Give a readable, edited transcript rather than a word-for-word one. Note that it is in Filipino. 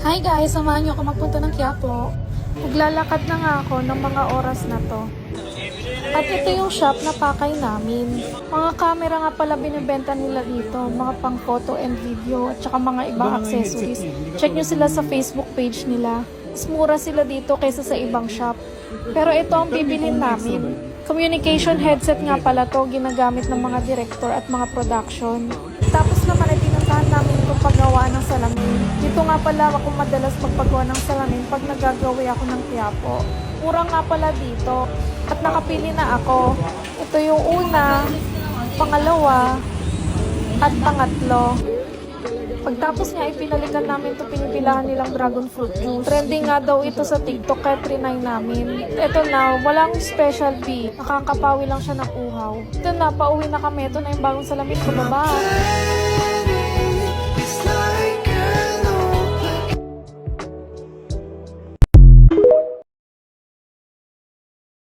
Hi guys, samahan niyo ako magpunta ng Quiapo. Maglalakad na nga ako ng mga oras na to. At ito yung shop na pakay namin. Mga camera nga pala binibenta nila dito, mga pang photo and video at saka mga ibang accessories. Check nyo sila sa Facebook page nila. Mas mura sila dito kaysa sa ibang shop. Pero ito ang bibilin namin. Communication headset nga pala to, ginagamit ng mga director at mga production. Tapos naman ay pinuntahan namin itong paggawa ng salamin. Dito nga pala ako madalas magpagawa ng salamin pag nagagawi ako ng Quiapo. Mura nga pala dito. At nakapili na ako. Ito yung una, pangalawa, at pangatlo. Pagtapos nga, ipinalikan namin ito, pinipilahan nilang dragon fruit juice. Trending nga daw ito sa TikTok, kaya trinay namin. Ito na, walang special fee. Nakakapawi lang siya ng uhaw. Ito na, pauwi na kami. Ito na yung bagong salamin ko, baba.